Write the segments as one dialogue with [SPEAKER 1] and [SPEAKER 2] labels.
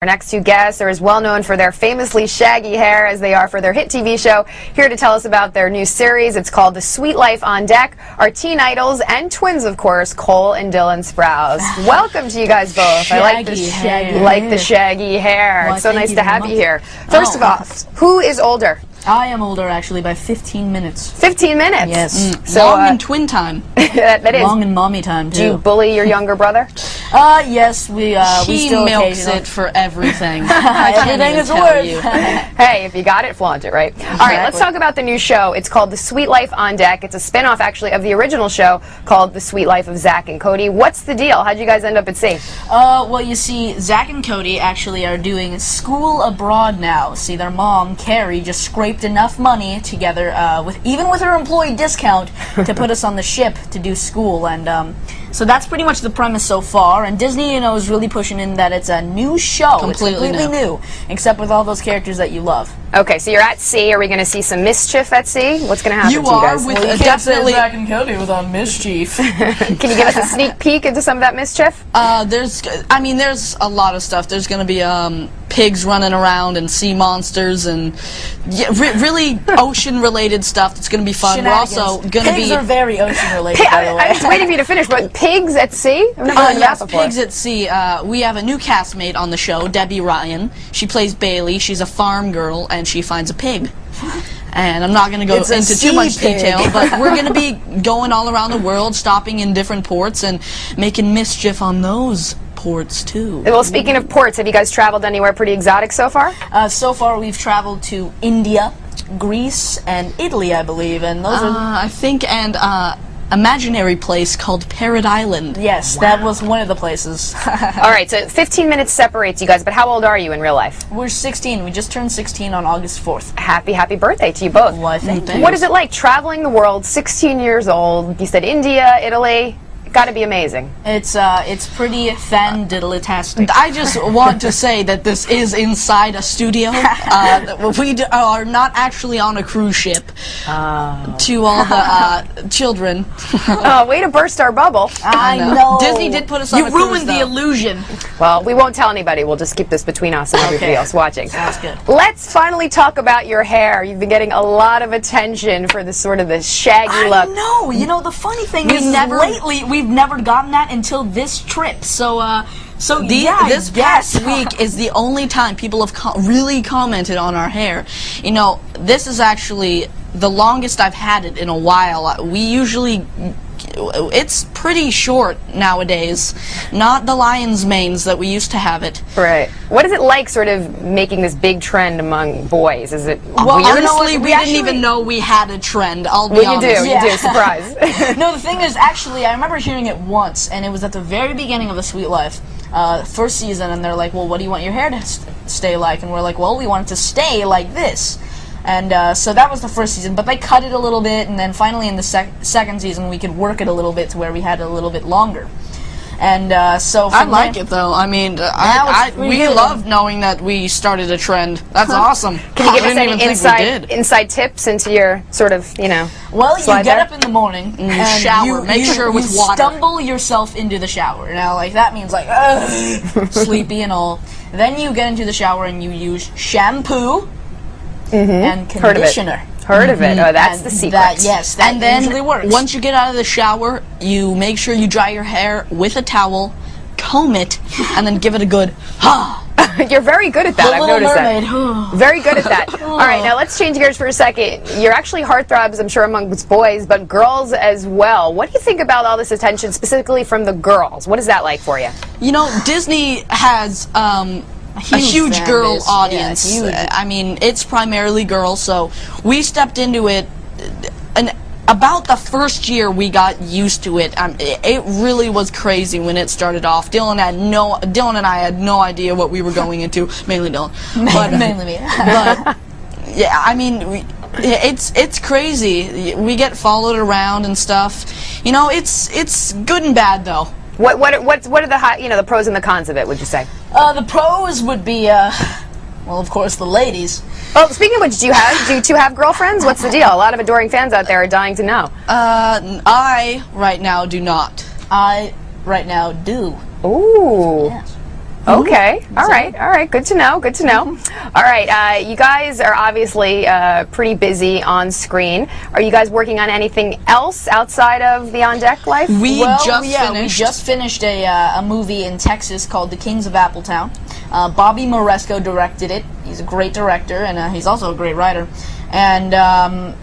[SPEAKER 1] Our next two guests are as well known for their famously shaggy hair as they are for their hit TV show. Here to tell us about their new series. It's called The Sweet Life on Deck. Our teen idols and twins, of course, Cole and Dylan Sprouse. Welcome to you guys both. I like the shaggy hair. Well, it's so nice to have you here. First of all, who is older?
[SPEAKER 2] I am older, actually, by 15 minutes. 15
[SPEAKER 1] minutes?
[SPEAKER 2] Yes.
[SPEAKER 3] So, long and twin time.
[SPEAKER 1] that is.
[SPEAKER 2] Long and mommy time, too.
[SPEAKER 1] Do you bully your younger brother?
[SPEAKER 2] Yes, we still
[SPEAKER 3] milks it for everything.
[SPEAKER 2] Everything is worth.
[SPEAKER 1] Hey, if you got it, flaunt it, right? Exactly. All right, let's talk about the new show. It's called The Sweet Life on Deck. It's a spin-off, actually, of the original show called The Sweet Life of Zach and Cody. What's the deal? How'd you guys end up at sea?
[SPEAKER 2] Well, you see, Zach and Cody actually are doing school abroad now. See, their mom, Carrie, just scraped enough money together, even with her employee discount, to put us on the ship to do school, and so that's pretty much the premise so far. And Disney, you know, is really pushing in that it's a new show.
[SPEAKER 3] Completely
[SPEAKER 2] new, except with all those characters that you love.
[SPEAKER 1] Okay, so you're at sea. Are we going to see some mischief at sea? What's going to happen to you guys?
[SPEAKER 2] With definitely Zach and Cody with a mischief.
[SPEAKER 1] Can you give us a sneak peek into some of that mischief?
[SPEAKER 3] There's a lot of stuff. There's going to be pigs running around and sea monsters and really ocean-related stuff. That's going to be fun. We're also going to be.
[SPEAKER 2] Pigs are very ocean-related. By the way.
[SPEAKER 1] I was waiting for you to finish, but pigs at sea? I've never heard of that before.
[SPEAKER 3] Pigs at sea. We have a new castmate on the show, Debbie Ryan. She plays Bailey. She's a farm girl, and she finds a pig. And I'm not going to go into too much detail, but we're going to be going all around the world, stopping in different ports, and making mischief on those ports, too.
[SPEAKER 1] Well, speaking of ports, have you guys traveled anywhere pretty exotic so far?
[SPEAKER 2] So far, we've traveled to India, Greece, and Italy, I believe, and those are...
[SPEAKER 3] I think, and imaginary place called Parrot Island.
[SPEAKER 2] Yes, that was one of the places.
[SPEAKER 1] All right, so 15 minutes separates you guys, but how old are you in real life?
[SPEAKER 2] We're 16. We just turned 16 on August 4th.
[SPEAKER 1] Happy birthday to you both.
[SPEAKER 2] Well, thank you.
[SPEAKER 1] What is it like traveling the world, 16 years old? You said India, Italy. Got to be amazing.
[SPEAKER 2] It's pretty fan-diddly-tastic.
[SPEAKER 3] I just want to say that this is inside a studio. We are not actually on a cruise ship. To all the children.
[SPEAKER 1] Oh, way to burst our bubble.
[SPEAKER 2] I know.
[SPEAKER 3] Disney did put us on a cruise,
[SPEAKER 2] You ruined the illusion.
[SPEAKER 1] Well, we won't tell anybody. We'll just keep this between us and everybody else watching.
[SPEAKER 2] Sounds good.
[SPEAKER 1] Let's finally talk about your hair. You've been getting a lot of attention for this sort of the shaggy look.
[SPEAKER 2] I know. You know, the funny thing is, lately we've never gotten that until this trip. This past week is the only time people have really commented on our hair. You know, this is actually the longest I've had it in a while. We usually... It's pretty short nowadays, not the lion's manes that we used to have it.
[SPEAKER 1] Right. What is it like sort of making this big trend among boys? Is it
[SPEAKER 3] weird? Honestly, we didn't even know we had a trend, I'll be honest.
[SPEAKER 1] You do, surprise.
[SPEAKER 2] No, the thing is, actually, I remember hearing it once, and it was at the very beginning of The Sweet Life, first season, and they're like, well, what do you want your hair to stay like? And we're like, well, we want it to stay like this. And so that was the first season, but they cut it a little bit, and then finally in the second season we could work it a little bit to where we had it a little bit longer. And so
[SPEAKER 3] I like it though. I mean, we love knowing that we started a trend. That's awesome.
[SPEAKER 1] Can you give us any inside tips into your sort of, you know?
[SPEAKER 2] Well, you get up in the morning and
[SPEAKER 3] shower. Make sure with water.
[SPEAKER 2] Stumble yourself into the shower. Now, like that means like sleepy and all. Then you get into the shower and you use shampoo. And conditioner.
[SPEAKER 1] Heard of it. Oh, that's the secret.
[SPEAKER 2] That usually works.
[SPEAKER 3] Once you get out of the shower, you make sure you dry your hair with a towel, comb it, and then give it a good
[SPEAKER 1] You're very good at that. I've noticed that. Very good at that. All right, now let's change gears for a second. You're actually heartthrobs, I'm sure, amongst boys, but girls as well. What do you think about all this attention, specifically from the girls? What is that like for you? You
[SPEAKER 3] know, Disney has a huge girl audience. Yeah, I mean, it's primarily girls, so we stepped into it, and about the first year we got used to it. It really was crazy when it started off. Dylan and I had no idea what we were going into. Mainly Dylan,
[SPEAKER 2] mainly me.
[SPEAKER 3] But yeah, I mean, it's crazy. We get followed around and stuff. You know, it's good and bad though.
[SPEAKER 1] What are the pros and the cons of it, would you say?
[SPEAKER 2] The pros would be, well, of course, the ladies.
[SPEAKER 1] Oh, speaking of which, do you two have girlfriends? What's the deal? A lot of adoring fans out there are dying to know.
[SPEAKER 3] I, right now, do not.
[SPEAKER 2] I, right now, do.
[SPEAKER 1] Ooh.
[SPEAKER 2] Yes.
[SPEAKER 1] Okay. All right. Good to know. Good to know. All right. You guys are obviously pretty busy on screen. Are you guys working on anything else outside of the On Deck life?
[SPEAKER 2] We just finished a movie in Texas called The Kings of Appletown. Bobby Moresco directed it. He's a great director, and he's also a great writer. And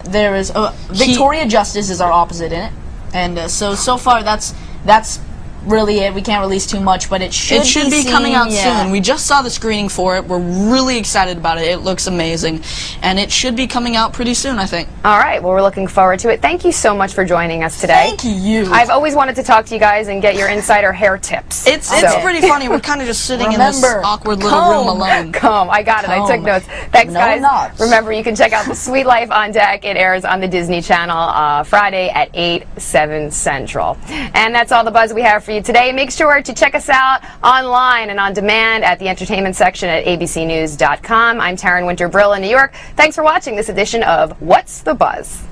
[SPEAKER 2] there is Victoria Justice is our opposite in it. And so far that's really it. We can't release too much, but it should be
[SPEAKER 3] coming out soon. We just saw the screening for it. We're really excited about it. It looks amazing, and it should be coming out pretty soon, I think.
[SPEAKER 1] All right. Well, we're looking forward to it. Thank you so much for joining us today.
[SPEAKER 2] Thank you.
[SPEAKER 1] I've always wanted to talk to you guys and get your insider hair tips.
[SPEAKER 3] It's pretty funny. We're kind of just sitting in this awkward little room alone.
[SPEAKER 1] I got it. I took notes. Thanks, guys. Remember, you can check out The Sweet Life on Deck. It airs on the Disney Channel Friday at 8, 7 Central. And that's all the buzz we have for you today. Make sure to check us out online and on demand at the entertainment section at abcnews.com. I'm Taryn Winter-Brill in New York. Thanks for watching this edition of What's the Buzz?